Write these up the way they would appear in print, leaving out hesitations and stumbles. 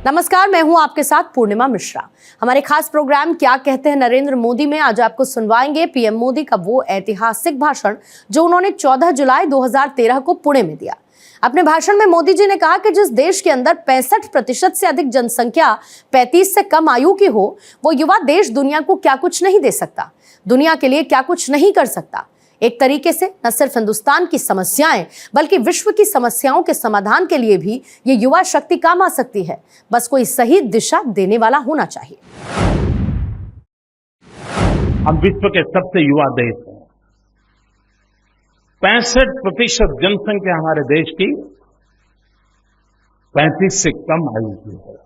नमस्कार, मैं हूं आपके साथ पूर्णिमा मिश्रा। हमारे खास प्रोग्राम क्या कहते हैं नरेंद्र मोदी में आज आपको सुनवाएंगे पीएम मोदी का वो ऐतिहासिक भाषण जो उन्होंने 14 जुलाई 2013 को पुणे में दिया। अपने भाषण में मोदी जी ने कहा कि जिस देश के अंदर 65% से अधिक जनसंख्या 35 से कम आयु की हो, वो युवा देश दुनिया को क्या कुछ नहीं दे सकता, दुनिया के लिए क्या कुछ नहीं कर सकता। एक तरीके से न सिर्फ हिंदुस्तान की समस्याएं बल्कि विश्व की समस्याओं के समाधान के लिए भी ये युवा शक्ति काम आ सकती है। बस कोई सही दिशा देने वाला होना चाहिए। हम विश्व के सबसे युवा देश हैं। 65% जनसंख्या हमारे देश की 35 से कम आयु की है।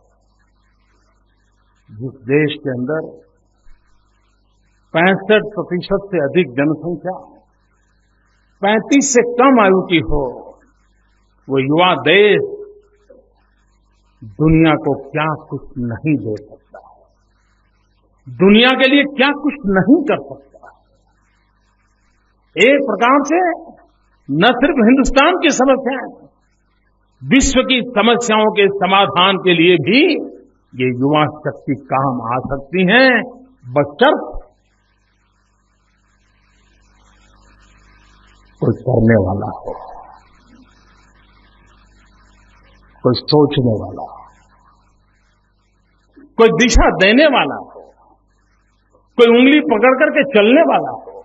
जिस देश के अंदर 65% से अधिक जनसंख्या 35 से कम आयु की हो, वो युवा देश दुनिया को क्या कुछ नहीं दे सकता, दुनिया के लिए क्या कुछ नहीं कर सकता। एक प्रकार से न सिर्फ हिंदुस्तान की समस्याएं, विश्व की समस्याओं के समाधान के लिए भी ये युवा शक्ति काम आ सकती है, बशर्ते कोई करने वाला हो, कोई सोचने वाला हो, कोई दिशा देने वाला हो, कोई उंगली पकड़ करके चलने वाला हो।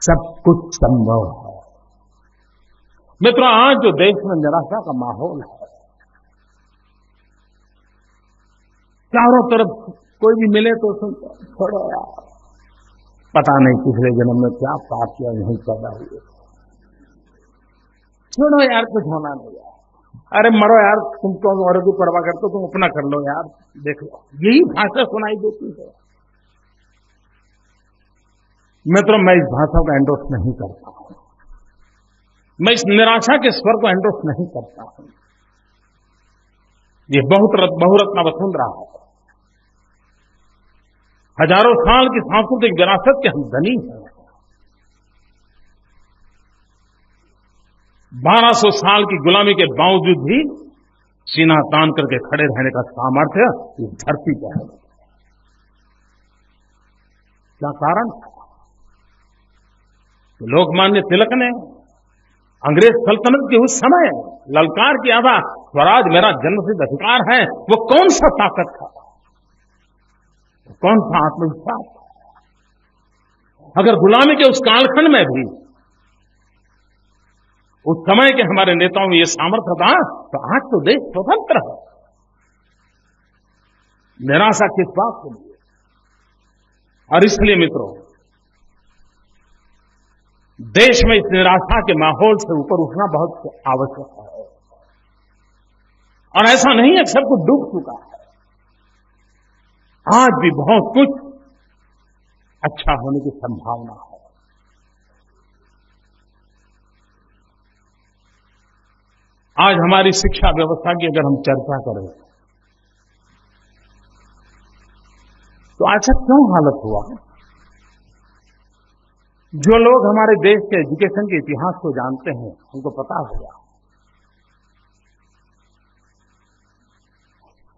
सब कुछ संभव है। मित्रों, आज जो देश में निराशा का माहौल है, चारों तरफ कोई भी मिले तो छोड़ो यार, पता नहीं पिछले जन्म में क्या पाप किया, नहीं पैदा हुए, छोड़ो यार, कुछ होना नहीं यार, अरे मरो यार, तुम कौन औरों की परवाह करते हो, तुम अपना कर लो यार, देख लो, यही भाषा सुनाई देती है। मित्रों, मैं इस भाषा को एंडोर्स नहीं करता हूं, मैं इस निराशा के स्वर को एंडोर्स नहीं करता हूं। ये बहुरत्ना वसुंधरा है, हजारों साल की सांस्कृतिक विरासत के हम धनी हैं। 1200 साल की गुलामी के बावजूद भी सीना तान करके खड़े रहने का सामर्थ्य इस धरती का है। क्या कारण था? लोकमान्य तिलक ने अंग्रेज सल्तनत के उस समय ललकार किया था, स्वराज मेरा जन्मसिद्ध अधिकार है। वो कौन सा ताकत था, कौन सा आत्मविश्वास? अगर गुलामी के उस कालखंड में भी उस समय के हमारे नेताओं में ये सामर्थ्य था, तो आज तो देश स्वतंत्र है। निराशा किस बात के लिए? और इसलिए मित्रों, देश में इस निराशा के माहौल से ऊपर उठना बहुत आवश्यक है। और ऐसा नहीं है कि सब कुछ डूब चुका है, आज भी बहुत कुछ अच्छा होने की संभावना है। आज हमारी शिक्षा व्यवस्था की अगर हम चर्चा करें तो ऐसा क्यों हालत हुआ? जो लोग हमारे देश के एजुकेशन के इतिहास को जानते हैं उनको पता होगा,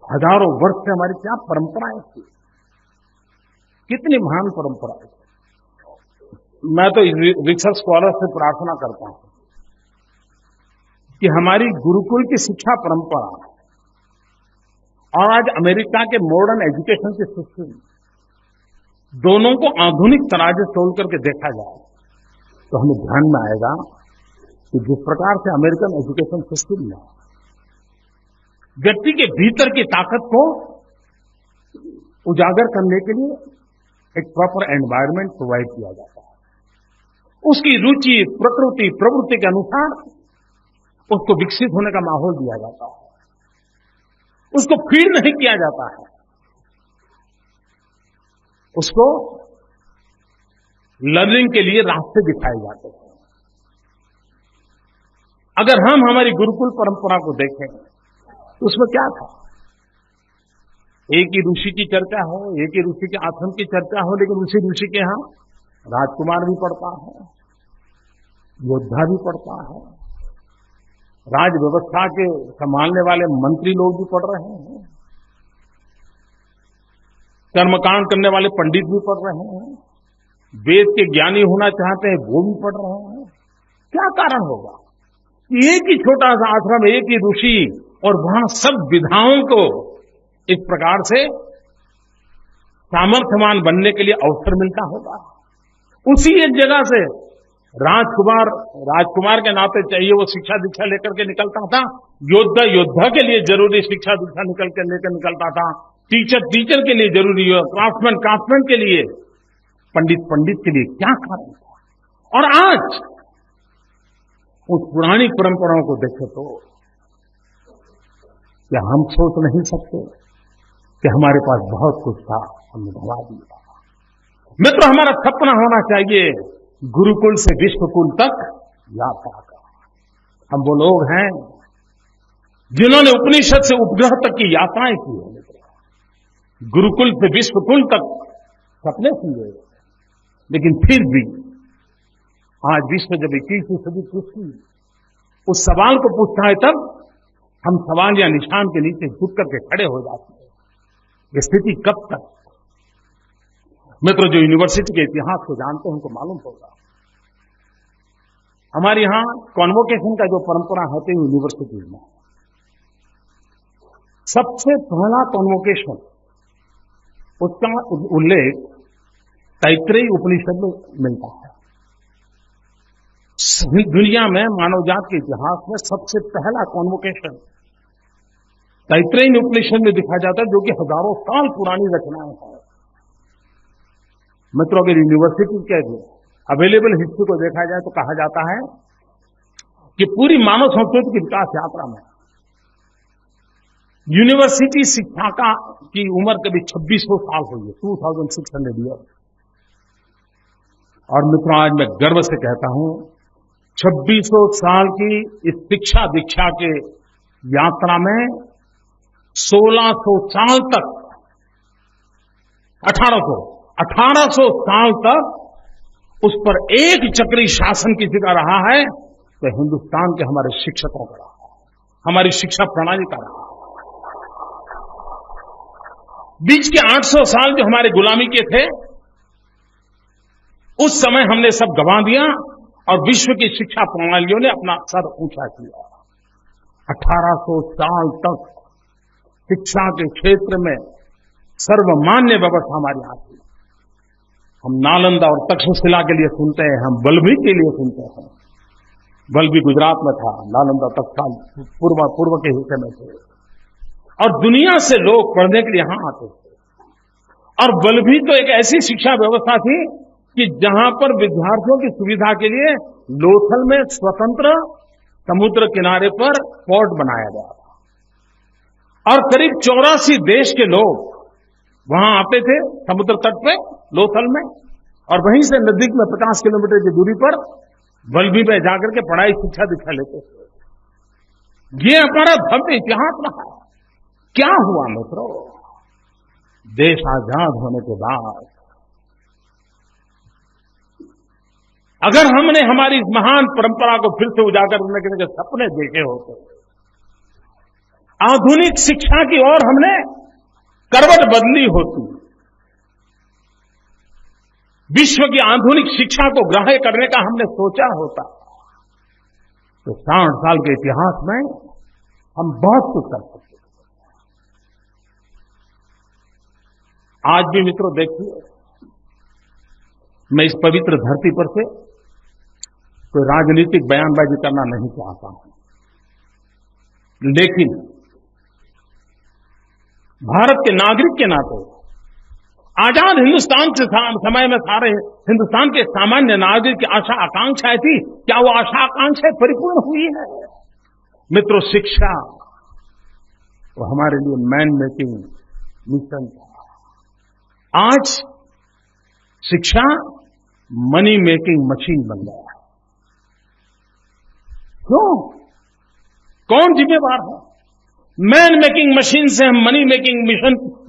हजारों वर्ष से हमारी क्या परंपराएं थी, कितनी महान परंपराएं थी। मैं तो रिसर्च स्कॉलर से प्रार्थना करता हूं कि हमारी गुरुकुल की शिक्षा परंपरा और आज अमेरिका के मॉडर्न एजुकेशन के सिस्टम, दोनों को आधुनिक तराजू तोल करके देखा जाए तो हमें ध्यान में आएगा कि जिस प्रकार से अमेरिकन एजुकेशन सिस्टम में व्यक्ति के भीतर की ताकत को उजागर करने के लिए एक प्रॉपर एनवायरनमेंट प्रोवाइड किया जाता है, उसकी रुचि, प्रकृति, प्रवृत्ति के अनुसार उसको विकसित होने का माहौल दिया जाता है, उसको फीड नहीं किया जाता है, उसको लर्निंग के लिए रास्ते दिखाए जाते हैं। अगर हम हमारी गुरुकुल परंपरा को देखें तो उसमें क्या था? एक ही ऋषि की चर्चा हो, एक ही ऋषि के आश्रम की चर्चा हो, लेकिन उसी ऋषि के यहां राजकुमार भी पढ़ता है, योद्धा भी पढ़ता है, राज व्यवस्था के संभालने वाले मंत्री लोग भी पढ़ रहे हैं, कर्मकांड करने वाले पंडित भी पढ़ रहे हैं, वेद के ज्ञानी होना चाहते हैं वो भी पढ़ रहे हैं। क्या कारण होगा? एक ही छोटा सा आश्रम, एक ही ऋषि, और वहां सब विधाओं को इस प्रकार से सामर्थ्यवान बनने के लिए अवसर मिलता होगा। उसी एक जगह से राजकुमार के नाते चाहिए वो शिक्षा दीक्षा लेकर के निकलता था, योद्धा के लिए जरूरी शिक्षा दीक्षा लेकर निकलता था, टीचर के लिए जरूरी हो, क्राफ्टमैन के लिए, पंडित के लिए। क्या कारण था? और आज उस पुरानी परंपराओं को देखें तो क्या हम सोच नहीं सकते कि हमारे पास बहुत कुछ था, हमने गंवा दिया। मित्र, हमारा सपना होना चाहिए गुरुकुल से विश्वकुल तक यात्रा का। हम वो लोग हैं जिन्होंने उपनिषद से उपग्रह तक की यात्राएं की है। मित्र, गुरुकुल से विश्वकुल तक सपने सुने, लेकिन फिर भी आज विश्व जब 21वीं सदी पूछती उस सवाल को पूछता है, तब हम सवाल या निशान के नीचे झुक करके खड़े हो जाते हैं। ये स्थिति कब तक? मित्र, जो यूनिवर्सिटी के इतिहास को जानते हैं उनको मालूम होगा, हमारे यहां कॉन्वोकेशन का जो परंपरा है तो यूनिवर्सिटी में सबसे पहला कॉन्वोकेशन, उसका उल्लेख तैत्रेयी उपनिषद में मिलता है। दुनिया में मानव जात के इतिहास में सबसे पहला कॉन्वोकेशन तैत्रेयी उपनिषद में दिखाया जाता है, जो कि हजारों साल पुरानी रचनाएं हैं। मित्रों, अगर यूनिवर्सिटी के अवेलेबल हिस्ट्री को देखा जाए तो कहा जाता है कि पूरी मानव संस्कृति की विकास यात्रा में यूनिवर्सिटी शिक्षा की उम्र कभी 2600 साल हुई है, 2600 ईयर। और मित्रों, आज मैं गर्व से कहता हूं 2600 साल की इस शिक्षा दीक्षा के यात्रा में 1600 साल तक 1800 साल तक उस पर एक चक्री शासन किसी का रहा है तो हिंदुस्तान के हमारे शिक्षकों का रहा है, हमारी शिक्षा प्रणाली का रहा है। बीच के 800 साल जो हमारे गुलामी के थे, उस समय हमने सब गंवा दिया और विश्व की शिक्षा प्रणालियों ने अपना सर ऊंचा किया। 1800 साल तक शिक्षा के क्षेत्र में सर्वमान्य व्यवस्था हमारी यहाँ थी। हम नालंदा और तक्षशिला के लिए सुनते हैं, हम वल्लभी के लिए सुनते हैं। वल्लभी गुजरात में था, नालंदा तक्षशिला पूर्व के हिस्से में थे, और दुनिया से लोग पढ़ने के लिए यहां आते थे। और वल्लभी तो एक ऐसी शिक्षा व्यवस्था थी कि जहां पर विद्यार्थियों की सुविधा के लिए लोथल में स्वतंत्र समुद्र किनारे पर फोर्ट बनाया गया था, और करीब 84 देश के लोग वहां आते थे समुद्र तट पे लोथल में, और वहीं से नजदीक में 50 किलोमीटर की दूरी पर वल्लभी में जाकर के पढ़ाई शिक्षा दीक्षा लेते थे। ये हमारा भव्य इतिहास रहा। क्या हुआ मित्रों? देश आजाद होने के बाद अगर हमने हमारी इस महान परंपरा को फिर से उजागर करने के सपने देखे होते, आधुनिक शिक्षा की ओर हमने करवट बदली होती, विश्व की आधुनिक शिक्षा को ग्राह्य करने का हमने सोचा होता, तो 60 साल के इतिहास में हम बहुत कुछ कर सकते। आज भी मित्रों देखिए, मैं इस पवित्र धरती पर से कोई राजनीतिक बयानबाजी करना नहीं चाहता हूं, लेकिन भारत के नागरिक के नाते आजाद हिंदुस्तान के समय में सारे हिंदुस्तान के सामान्य नागरिक की आशा आकांक्षाएं थी, क्या वो आशा आकांक्षाएं परिपूर्ण हुई है? मित्रों, शिक्षा वो हमारे लिए मैन मेकिंग मिशन था। आज शिक्षा मनी मेकिंग मशीन बन गया है। क्यों? कौन जिम्मेवार है? मैन मेकिंग मशीन से हम मनी मेकिंग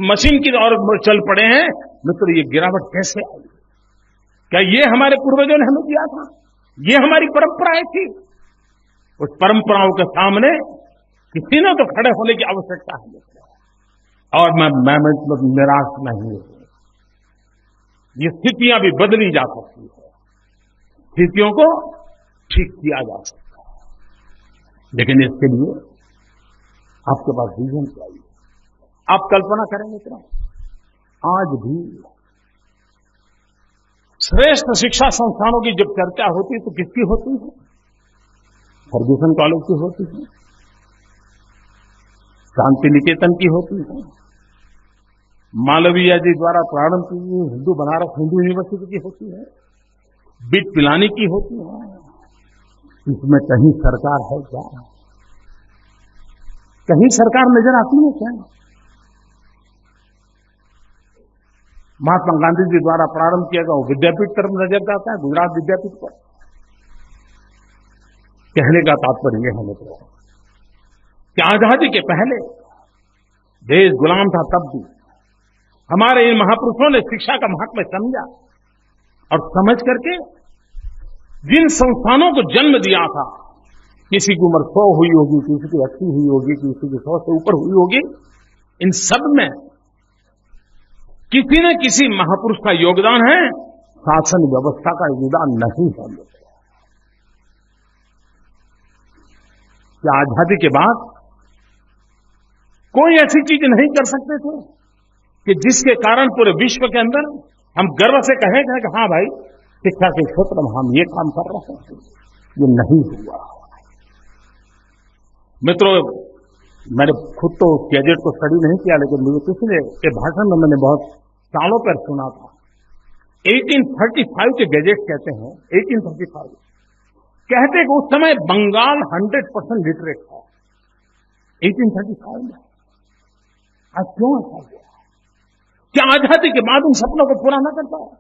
मशीन की ओर चल पड़े हैं। मित्र, ये गिरावट कैसे आई? क्या ये हमारे पूर्वजों ने हमें दिया था? ये हमारी परंपराएं थी? उस परंपराओं के सामने किसी ने तो खड़े होने की आवश्यकता है। और मैं मतलब निराश नहीं हूं। ये स्थितियां भी बदली जा सकती है, स्थितियों को ठीक किया जा सकता है, लेकिन इसके लिए आपके पास विजन चाहिए। आप कल्पना करें मित्रों, आज भी श्रेष्ठ शिक्षा संस्थानों की जब चर्चा होती है तो किसकी होती है? फर्गुसन कॉलेज की होती है, शांति निकेतन की होती है, मालवीय जी द्वारा प्रारंभ की हुई हिंदू बनारस हिंदू यूनिवर्सिटी की होती है, बिट पिलानी की होती है। इसमें कहीं सरकार है क्या? कहीं सरकार नजर आती है क्या? महात्मा गांधी जी द्वारा प्रारंभ किया गया विद्यापीठ तरफ नजर जाता है, गुजरात विद्यापीठ पर। कहने का तात्पर्य यह है मित्रों कि आजादी के पहले देश गुलाम था, तब भी हमारे इन महापुरुषों ने शिक्षा का महत्व समझा और समझ करके जिन संस्थानों को जन्म दिया था, किसी की उम्र 100 हुई होगी, किसी की 80 हुई होगी, किसी की 100 से ऊपर हुई होगी, इन सब में किसी न किसी महापुरुष का योगदान है, शासन व्यवस्था का योगदान नहीं है। क्या आजादी के बाद कोई ऐसी चीज नहीं कर सकते थे कि जिसके कारण पूरे विश्व के अंदर हम गर्व से कहें कि हाँ भाई, शिक्षा के क्षेत्र में हम ये काम कर रहे हैं? ये नहीं हुआ। मित्रों, मैंने खुद तो गैजेट को स्टडी नहीं किया, लेकिन मुझे किसी ने के भाषण में मैंने बहुत सालों पर सुना था। 1835 के गैजेट कहते हैं, 1835 कहते कि उस समय बंगाल 100% लिटरेट था 1835 में। आज क्यों ऐसा हुआ? क्या आजादी के बाद उन सपनों को पूरा न कर पाया?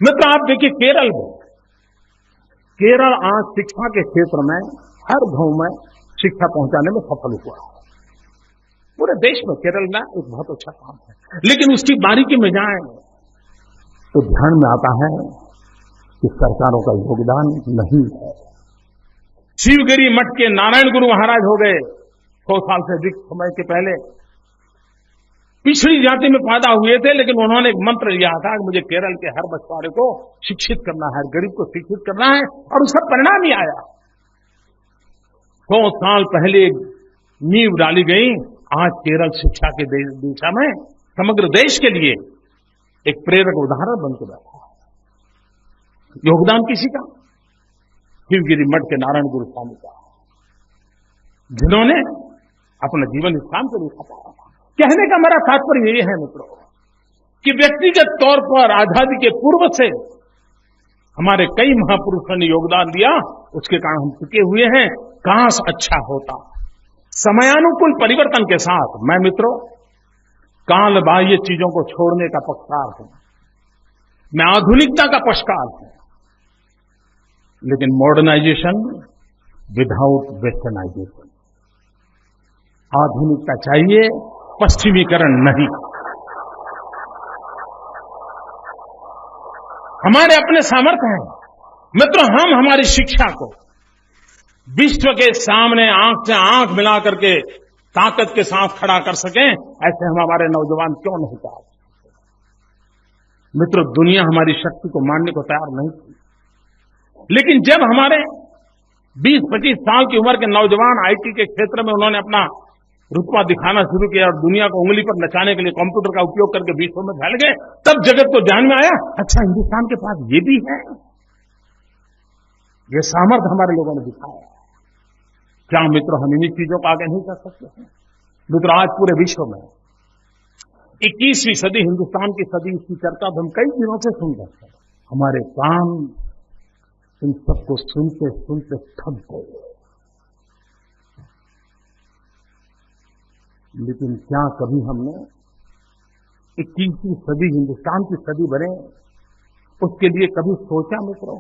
मित्र, आप देखिए केरल में, केरल आज शिक्षा के क्षेत्र में हर गांव में शिक्षा पहुंचाने में सफल हुआ। पूरे देश में केरल में एक बहुत अच्छा काम है, लेकिन उसकी बारीकी में जाएं तो ध्यान में आता है कि सरकारों का योगदान नहीं है। शिवगिरी मठ के नारायण गुरु महाराज हो गए 100 साल से अधिक समय के पहले। पिछड़ी जाति में पैदा हुए थे, लेकिन उन्होंने एक मंत्र लिया था कि मुझे केरल के हर बछवाड़े को शिक्षित करना है, गरीब को शिक्षित करना है, और उसका परिणाम ही आया। 100 साल पहले नींव डाली गई, आज केरल शिक्षा के दिशा में समग्र देश के लिए एक प्रेरक उदाहरण बनकर बैठा है। योगदान किसी का? शिवगिरी मठ के नारायण गुरु स्वामी का, जिन्होंने अपना जीवन इस काम के लिए खपाया था। कहने का मेरा तात्पर्य यही है मित्रों कि व्यक्तिगत तौर पर आजादी के पूर्व से हमारे कई महापुरुषों ने योगदान दिया, उसके कारण हम टिके हुए हैं। काश अच्छा होता। समयानुकूल परिवर्तन के साथ मैं मित्रों काल बाह्य चीजों को छोड़ने का पक्षकार हूं, मैं आधुनिकता का पक्षकार हूं, लेकिन मॉडर्नाइजेशन विदाउट वेस्टर्नाइजेशन। आधुनिकता चाहिए, पश्चिमीकरण नहीं। हमारे अपने सामर्थ्य हैं मित्रों, हम हमारी शिक्षा को विश्व के सामने आंख से आंख मिला करके ताकत के साथ खड़ा कर सकें, ऐसे हम हमारे नौजवान क्यों नहीं चाहते? मित्रों, दुनिया हमारी शक्ति को मानने को तैयार नहीं थी, लेकिन जब हमारे 20-25 साल की उम्र के नौजवान आईटी के क्षेत्र में उन्होंने अपना रुतबा दिखाना शुरू किया और दुनिया को उंगली पर नचाने के लिए कंप्यूटर का उपयोग करके विश्व में फैल गए, तब जगत को ध्यान में आया, अच्छा हिंदुस्तान के पास ये भी है। ये सामर्थ्य हमारे लोगों ने दिखाया। क्या मित्रों हम इन्हीं चीजों को आगे नहीं कर सकते हैं? मित्रों, आज पूरे विश्व में 21वीं सदी हिंदुस्तान की सदी, इसकी चर्चा हम कई दिनों से सुन रहे हैं। हमारे कान इन सबको सुनते सुनते थक गए। लेकिन क्या कभी हमने 21वीं सदी हिंदुस्तान की सदी बने, उसके लिए कभी सोचा मित्रों?